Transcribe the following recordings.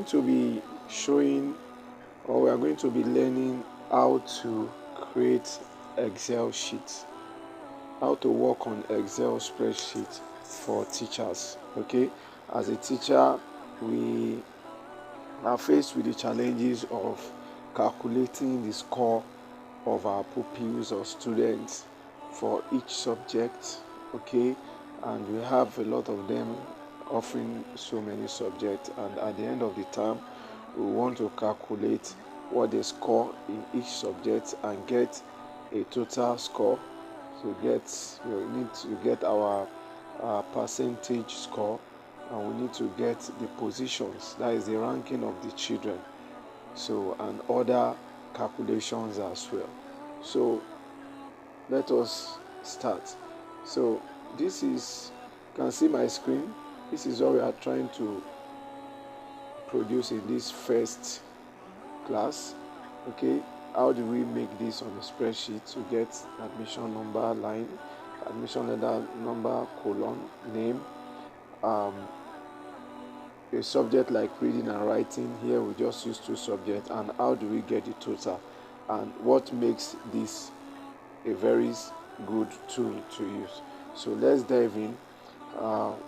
to be showing, or we are going to be learning how to create Excel sheets, how to work on Excel spreadsheet for teachers. Okay, as a teacher, we are faced with the challenges of calculating the score of our pupils or students for each subject. Okay, and we have a lot of them offering so many subjects, and at the end of the term we want to calculate what they score in each subject and get a total score. We need to get our percentage score, and we need to get the positions, that is the ranking of the children, so, and other calculations as well. So let us start. So this is, you can see my screen. This is what we are trying to produce in this first class. Okay, how do we make this on a spreadsheet to get admission number line, admission letter number, colon, name, a subject like reading and writing. Here we just use 2 subjects, and how do we get the total, and what makes this a very good tool to use. So let's dive in.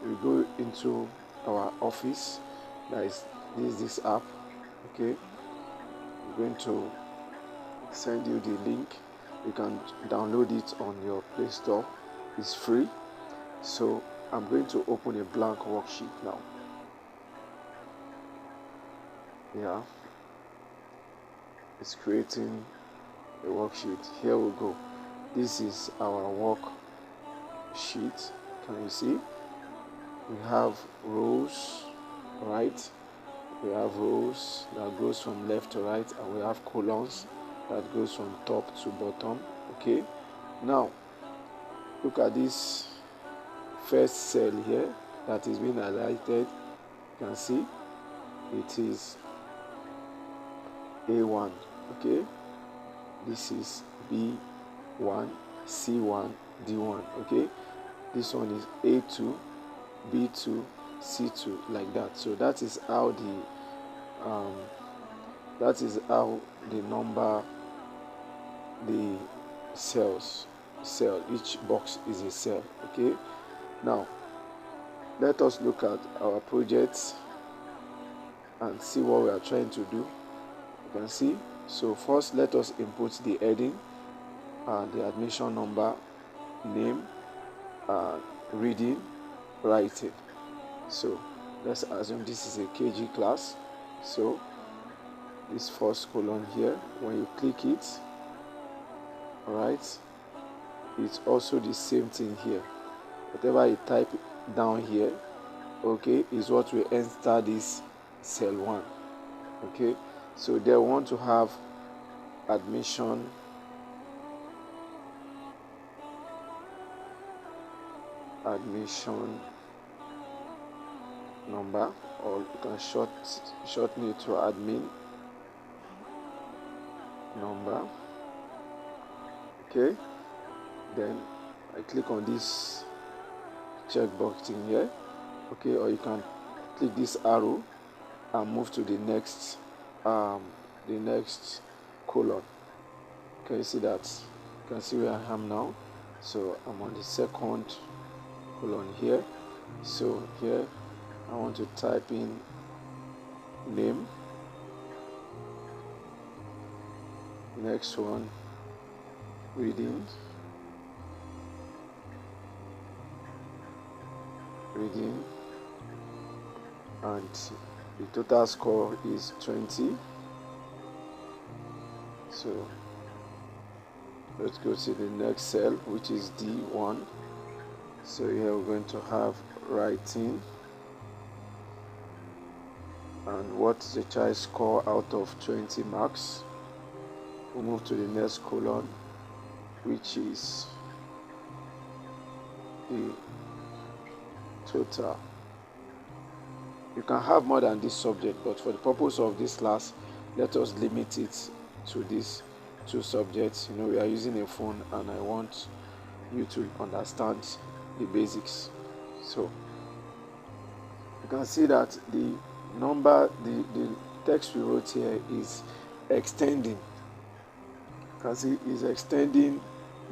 We go into our office. That is this app. Okay, I'm going to send you the link. You can download it on your Play Store. It's free. So I'm going to open a blank worksheet now. Yeah, it's creating a worksheet. Here we go. This is our worksheet. Can you see? We have rows, right? We have rows that goes from left to right, and we have columns that goes from top to bottom. Okay, now look at this first cell here that is being highlighted. You can see it is A1. Okay, this is B1, C1, D1. Okay, this one is A2, B2, C2, like that. So that is how the number, the cell, each box is a cell. Okay, now let us look at our projects and see what we are trying to do. You can see. So first, let us input the heading, the admission number, name, reading, writing. So let's assume this is a KG class. So this first column here, when you click it, all right, it's also the same thing here. Whatever you type down here, okay, is what will enter this cell 1. Okay, so they want to have admission number, or you can shorten it to admin number. Okay, then I click on this checkbox thing here. Okay, or you can click this arrow and move to the next column. Can you see that? You can see where I am now. So I'm on the second column here. So here I want to type in name. Next one, reading, and the total score is 20. So let's go to the next cell, which is D1. So here we're going to have writing, and what's the child score out of 20 marks. We'll move to the next column, which is the total. You can have more than this subject, but for the purpose of this class, let us limit it to these 2 subjects. We are using a phone, and I want you to understand the basics. So you can see that the number, the text we wrote here is extending. You can see is extending,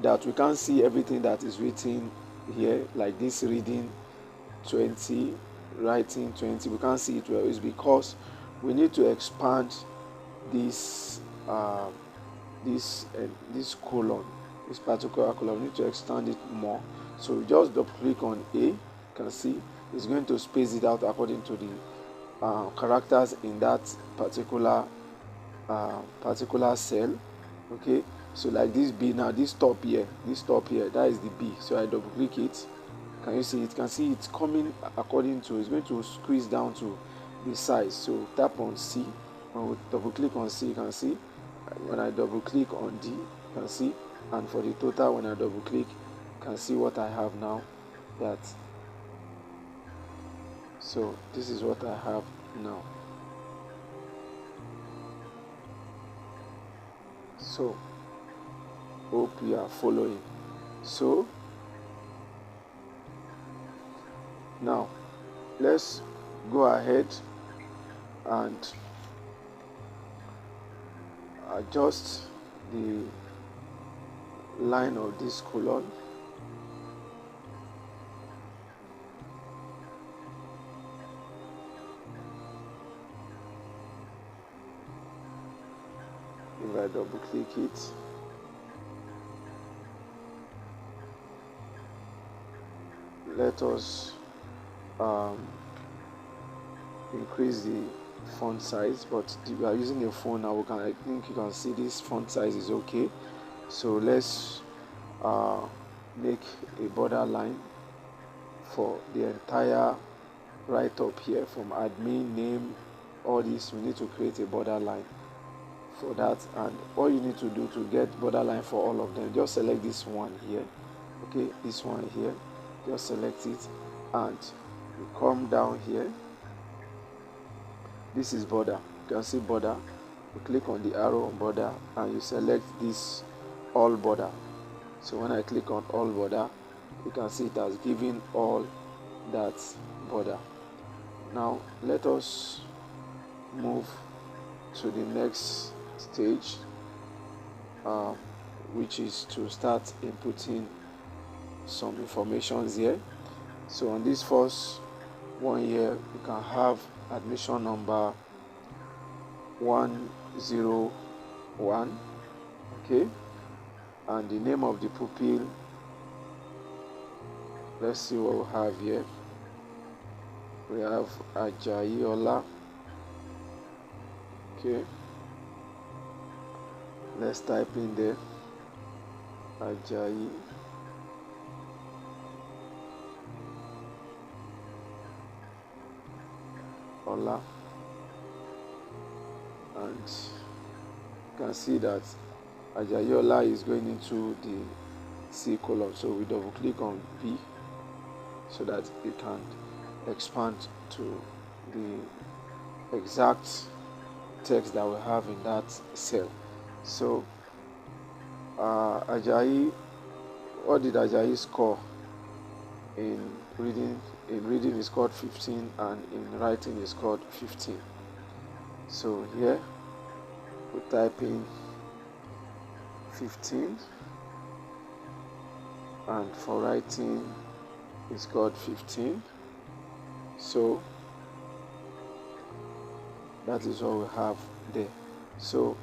that we can't see everything that is written here, like this reading 20, writing 20, we can't see it well. It's because we need to expand this this column, this particular column. We need to extend it more. So we just double click on A. You can see it's going to space it out according to the characters in that particular cell. Okay, so like this B now, this top here, that is the B. So I double click it. Can you see it? Can see it's coming according to, it's going to squeeze down to the size. So tap on C. When we double click on C, you can see. When I double click on D, you can see. And for the total, when I double click, you can see what I have now. That. So this is what I have now. So hope you are following. So now let's go ahead and adjust the line of this column. If I double click it, let us increase the font size, but we are using a phone now. I think you can see this font size is okay. So let's make a border line for the entire right up here, from admin name, all this. We need to create a border line for that, and all you need to do to get border line for all of them, just select this one here. Okay, this one here, just select it, and you come down here. This is border. You can see border. You click on the arrow on border and you select this all border. So when I click on all border, you can see it has given all that border. Now let us move to the next stage, which is to start inputting some informations here. So on this first one here, you can have admission number 101, okay, and the name of the pupil. Let's see what we have here. We have Ajayi Ola. Okay, let's type in there Ajayi Ola, and you can see that Ajayi Ola is going into the C column. So we double click on B so that it can expand to the exact text that we have in that cell. So Ajayi, what did Ajayi score in reading? In reading is scored 15, and in writing is scored 15. So here we type in 15, and for writing is scored 15. So that is what we have there. So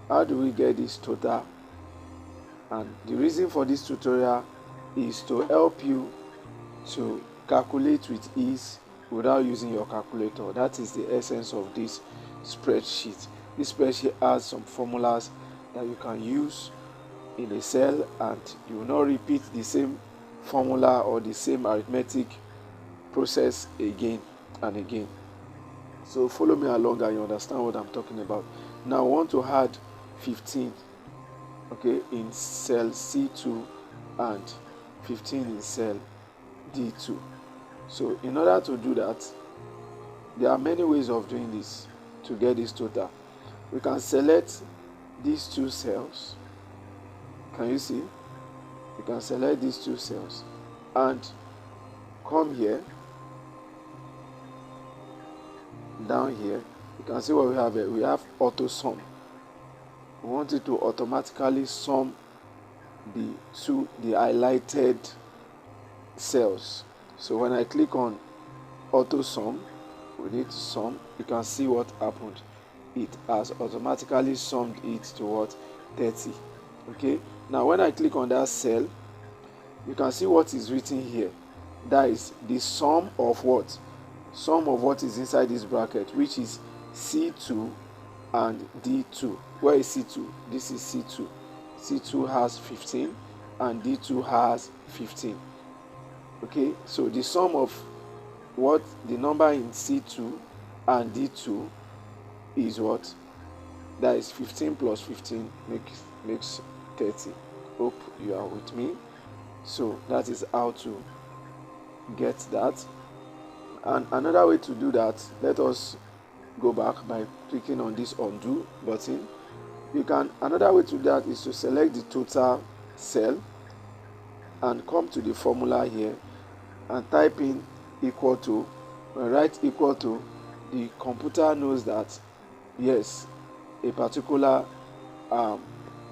how do we get this total? And the reason for this tutorial is to help you to calculate with ease without using your calculator. That is the essence of this spreadsheet. This spreadsheet has some formulas that you can use in a cell, and you will not repeat the same formula or the same arithmetic process again and again. So follow me along and you understand what I'm talking about. Now I want to add 15, okay, in cell C2 and 15 in cell D2. So in order to do that, there are many ways of doing this to get this total. We can select these two cells. Can you see? You can select these two cells and come here, down here, you can see what we have here. We have auto sum. We want it to automatically sum the highlighted cells. So when I click on auto sum, we need to sum. You can see what happened. It has automatically summed it to what? 30. Okay, now when I click on that cell, you can see what is written here. That is the sum of what? Sum of what is inside this bracket, which is C2 and D2. Where is C2? This is C2. C2 has 15 and D2 has 15. Okay, so the sum of what the number in C2 and D2 is what? That is 15 plus 15 makes 30. Hope you are with me. So that is how to get that. And another way to do that, let us go back by clicking on this undo button. Another way to do that is to select the total cell and come to the formula here and type in equal to. When write equal to, the computer knows that yes, a particular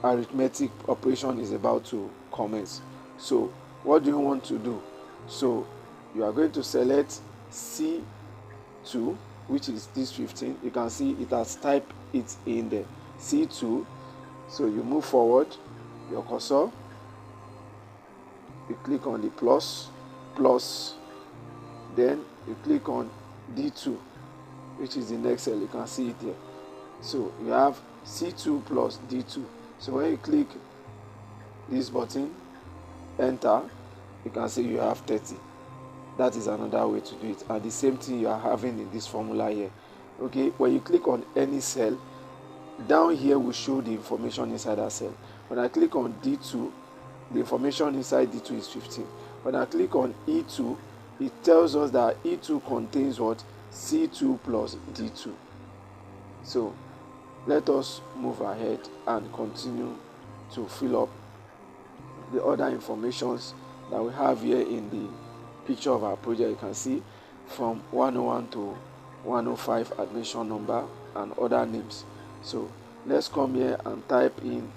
arithmetic operation is about to commence. So what do you want to do? So you are going to select C2, which is this 15. You can see it has typed it in there, C2. So you move forward your cursor, you click on the plus, then you click on D2, which is the next cell. You can see it here. So you have C2 plus D2. So when you click this button, enter, you can see you have 30. That is another way to do it, and the same thing you are having in this formula here. Okay, when you click on any cell, down here will show the information inside that cell. When I click on D2, the information inside D2 is 15. When I click on E2, it tells us that E2 contains what? C2 plus D2. So let us move ahead and continue to fill up the other informations that we have here in the picture of our project. You can see from 101 to 105 admission number and other names. So let's come here and type in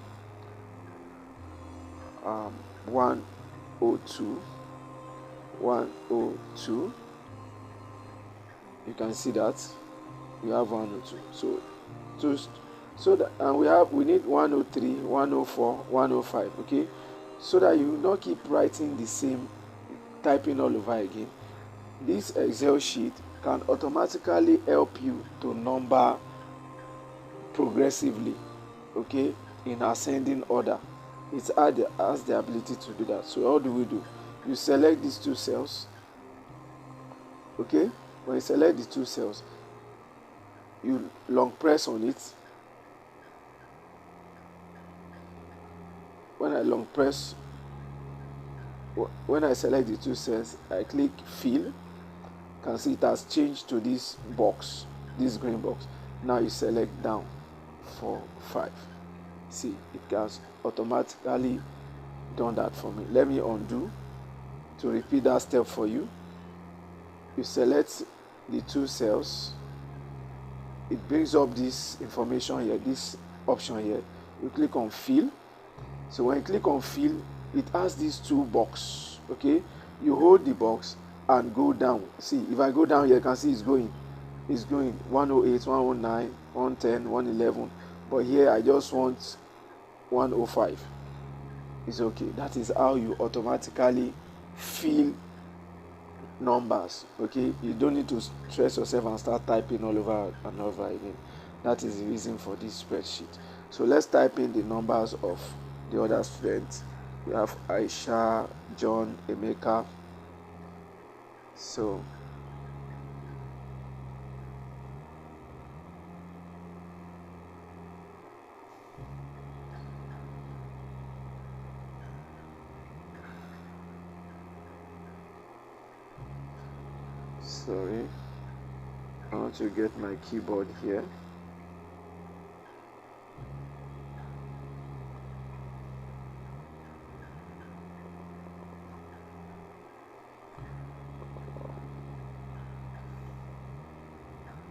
102. You can see that we have 102. So that, and we need 103, 104, 105. Okay, so that you will not keep writing the same, typing all over again. This Excel sheet can automatically help you to number progressively, okay, in ascending order. It has the ability to do that. So how do we do? You select these two cells. Okay, when you select the two cells, you long press on it. When I select the two cells, I click fill. You can see it has changed to this box, this green box. Now you select down 4, 5. See, it has automatically done that for me. Let me undo to repeat that step for you. You select the two cells. It brings up this information here, this option here. You click on fill. So when you click on fill, it has these two boxes. Okay, you hold the box and go down. See, if I go down here, you can see it's going 108, 109, 110, 111. But here I just want 105. It's okay. That is how you automatically fill numbers. Okay, you don't need to stress yourself and start typing all over and over again. That is the reason for this spreadsheet. So let's type in the numbers of the other students. We have Aisha, John, Emeka. So sorry, I want to get my keyboard here.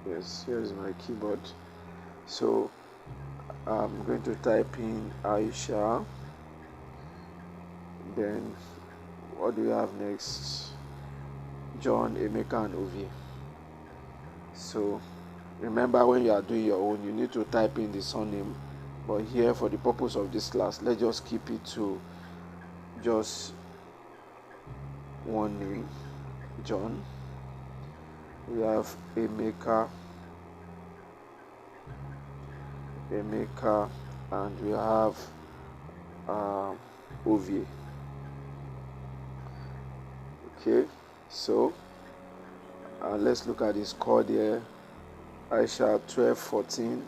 Yes, here is my keyboard. So I'm going to type in Aisha. Then what do we have next? John, Emeka, and Ovi. So remember, when you are doing your own, you need to type in the surname. But here, for the purpose of this class, let's just keep it to just one name, John. We have Emeka, and we have Ovi. Okay, so let's look at this code here. Aisha 1214.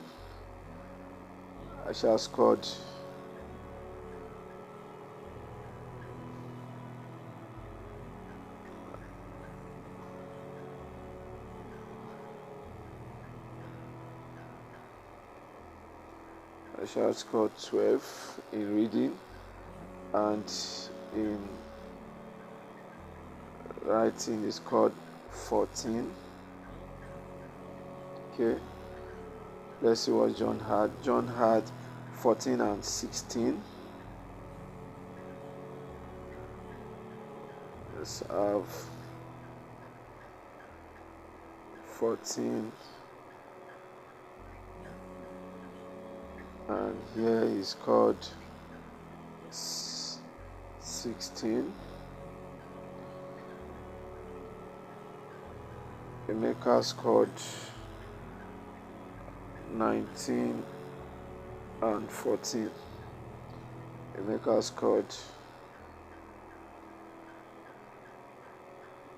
Aisha scored Aisha scored 12 in reading, and in writing is scored 14. Okay, let's see what John had. John had 14 and 16. Let's have 14, and here is called 16. Emeka scored 19 and 14. Emeka scored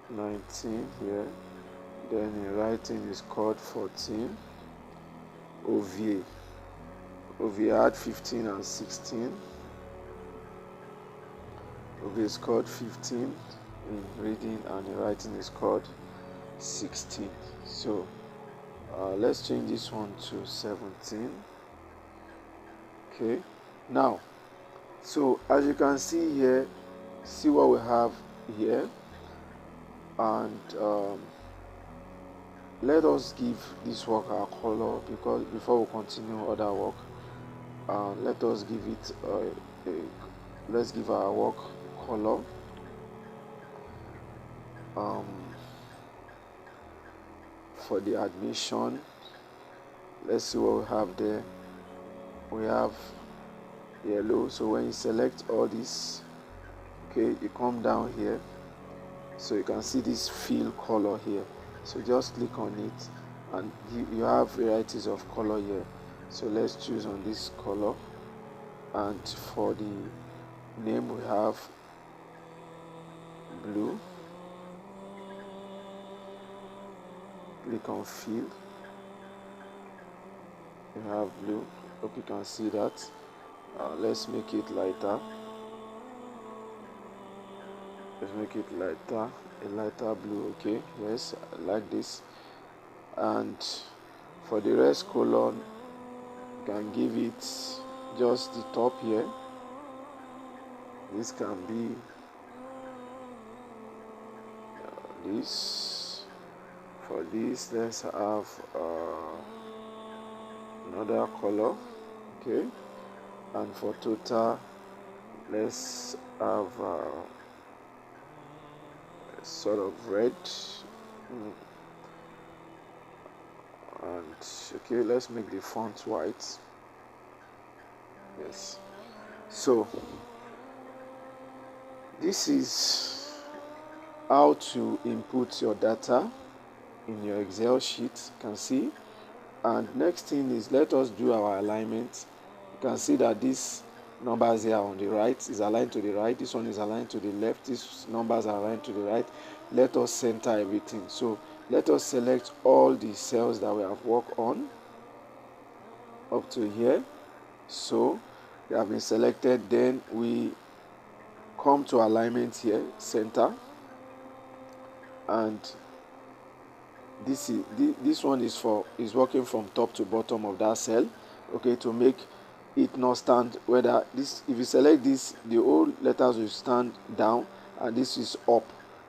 19 here. Then in writing is scored 14. Ovi had 15 and 16. Ovi scored 15 in reading, and in writing is scored 16. So let's change this one to 17. Okay, now, so as you can see here, see what we have here, and let us give this work our color, because before we continue other work, let us give it let's give our work color. For the admission, let's see what we have there. We have yellow. So when you select all this, okay, you come down here, so you can see this fill color here. So just click on it, and you have varieties of color here. So let's choose on this color, and for the name we have blue. Click on fill. You have blue. Hope you can see that. Let's make it lighter. Let's make it lighter, a lighter blue. Okay, yes, I like this. And for the rest color, you can give it just the top here. This can be this. For this, let's have another color. Okay, and for total, let's have sort of red. And okay, let's make the font white. Yes, so this is how to input your data in your Excel sheet. You can see. And next thing is, let us do our alignment. You can see that these numbers here on the right is aligned to the right, this one is aligned to the left, these numbers are aligned to the right. Let us center everything. So let us select all the cells that we have worked on up to here. So they have been selected. Then we come to alignment here, center, and this one is working from top to bottom of that cell. Okay, to make it not stand, whether this, if you select this, the whole letters will stand down and this is up,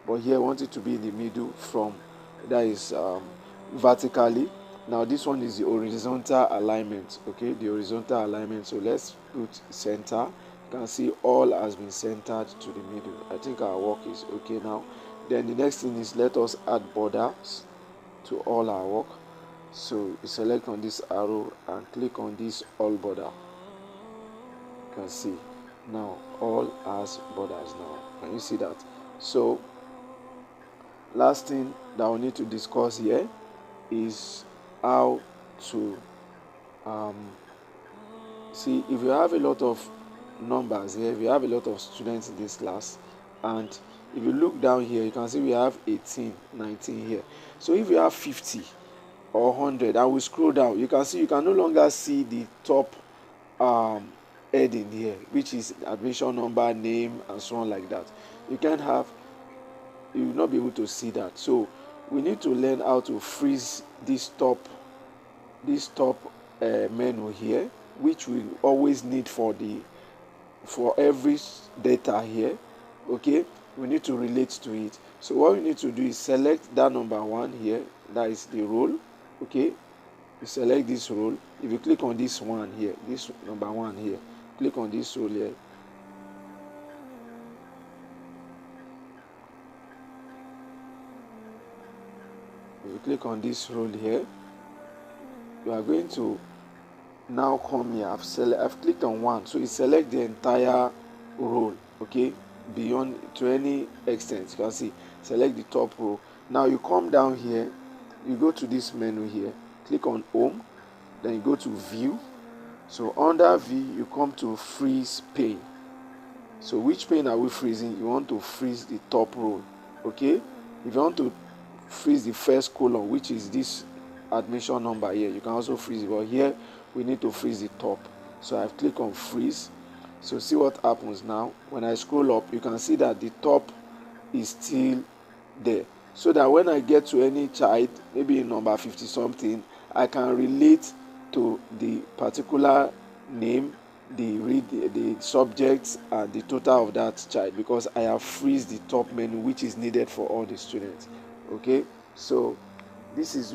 but here I want it to be in the middle, from that is vertically. Now this one is the horizontal alignment. Okay, the horizontal alignment. So let's put center. You can see all has been centered to the middle. I think our work is okay now. Then the next thing is, let us add borders to all our work. So you select on this arrow and click on this all border. You can see now all has borders now. Can you see that? So last thing that we need to discuss here is how to see, if you have a lot of numbers here, if you have a lot of students in this class, and if you look down here, you can see we have 18, 19 here. So if you have 50 or 100 and we scroll down, you can see you can no longer see the top heading here, which is admission number, name, and so on like that. You will not be able to see that. So we need to learn how to freeze this top menu here, which we always need for every data here. Okay, we need to relate to it. So what we need to do is select that number 1 here, that is the role. Okay, you select this role. If you click on this one here, this number 1 here, click on this role here. If you click on this role here, you are going to now come here. I've clicked on 1, so you select the entire role. Okay, beyond to any extent. You can see, select the top row. Now you come down here, you go to this menu here, click on home, then you go to view. So under view, you come to freeze pane. So which pane are we freezing? You want to freeze the top row. Okay, if you want to freeze the first column, which is this admission number here, you can also freeze it, but here we need to freeze the top. So I've clicked on freeze. So see what happens now. When I scroll up, you can see that the top is still there, so that when I get to any child, maybe number 50 something, I can relate to the particular name, the subjects, and the total of that child, because I have freeze the top menu, which is needed for all the students. Okay, so this is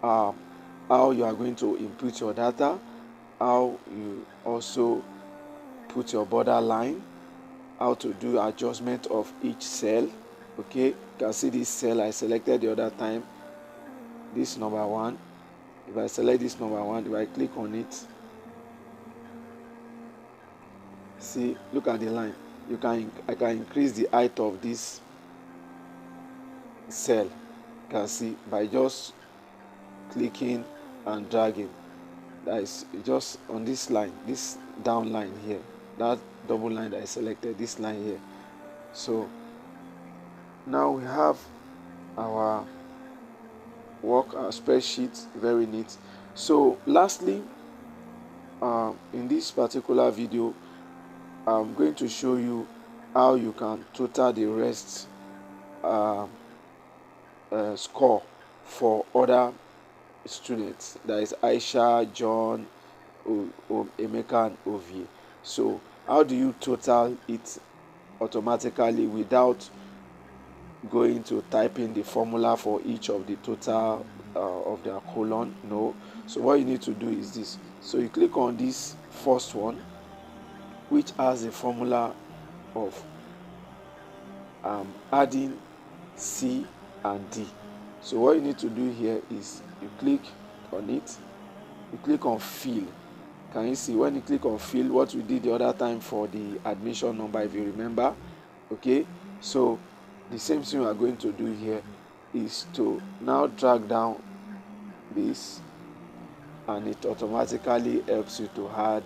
how you are going to input your data, how you also put your borderline, how to do adjustment of each cell. Okay, you can see this cell I selected the other time, this number 1. If I select this number 1, if I click on it, see, look at the line. I can increase the height of this cell. You can see by just clicking and dragging. That is just on this line, this down line here, that double line that I selected, this line here. So now we have our work, our spreadsheet, very neat. So lastly, in this particular video, I'm going to show you how you can total the rest score for other students, that is Aisha, John, Emeka, and Ovie. So how do you total it automatically without going to type in the formula for each of the total of their colon? No. So what you need to do is this. So you click on this first one, which has a formula of adding C and D. So what you need to do here is you click on it, you click on fill. Can you see when you click on fill, what we did the other time for the admission number, if you remember? Okay, so the same thing we are going to do here is to now drag down this, and it automatically helps you to add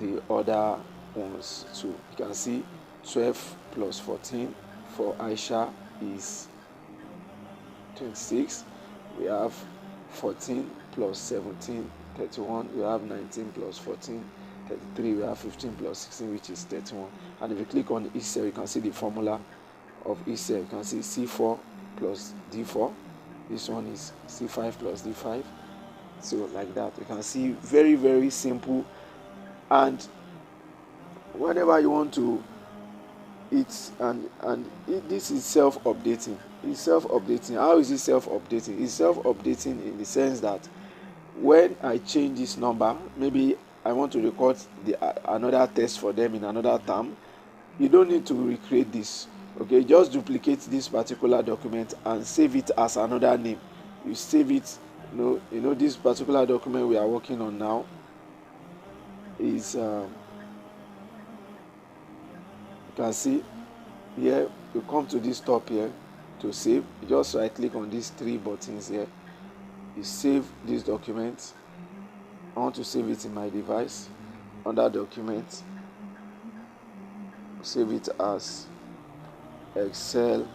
the other ones too. You can see 12 plus 14 for Aisha is 26. We have 14 plus 17, 31. We have 19 plus 14, 33. We have 15 plus 16, which is 31. And if you click on each cell, you can see the formula of each cell. You can see C4 plus D4. This one is C5 plus D5. So like that, you can see very, very simple. And whenever you want to, this is self-updating. It's self-updating. How is it self-updating? It's self-updating in the sense that when I change this number, maybe I want to record another test for them in another term, you don't need to recreate this. Okay, just duplicate this particular document and save it as another name. You save it. This particular document we are working on now is you can see here. You come to this top here to save. You just right click on these three buttons here. You save this document. I want to save it in my device. Under document, save it as Excel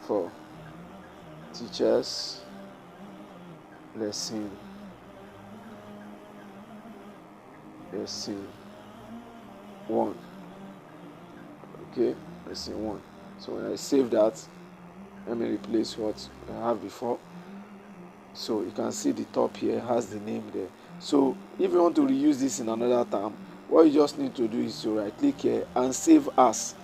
for teachers lesson 1. Okay, lesson 1. So when I save that, let me replace what I have before. So you can see the top here has the name there. So if you want to reuse this in another term, what you just need to do is to right click here and save as.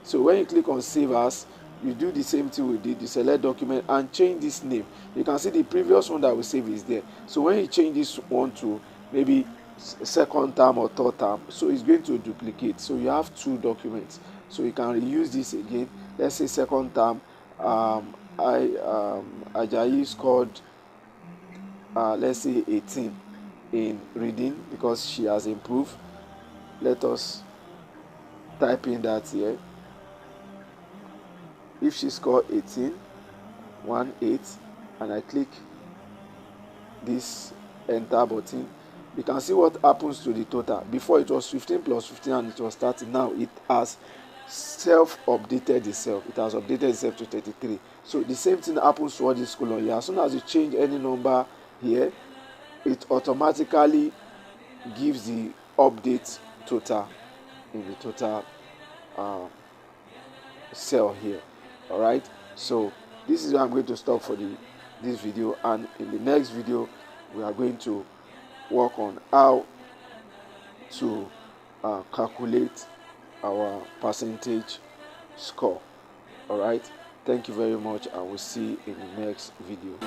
So when you click on save as, you do the same thing we did. You select document and change this name. You can see the previous one that we save is there. So when you change this one to maybe second term or third term, so it's going to duplicate. So you have 2 documents. So you can reuse this again. Let's say second term, Ajayi scored let's say 18 in reading because she has improved. Let us type in that here. If she scored 18, 18, and I click this enter button, you can see what happens to the total. Before it was 15 plus 15 and it was 30. Now it has self-updated itself. It has updated itself to 33. So the same thing happens to all this column here. As soon as you change any number here, it automatically gives the update total in the total cell here. All right, so this is where I'm going to stop for this video, and in the next video we are going to work on how to calculate our percentage score. All right, thank you very much, and we'll see in the next video.